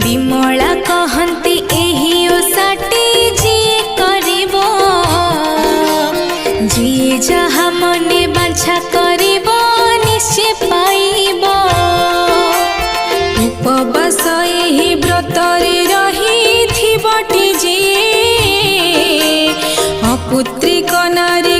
विमला कहती एही ओसाटी जी करिबो जी जहा मने बाछा करिबो निश्चय पाइबो उपवास एही व्रतरे रही थिबटी जी अपुत्री कनारी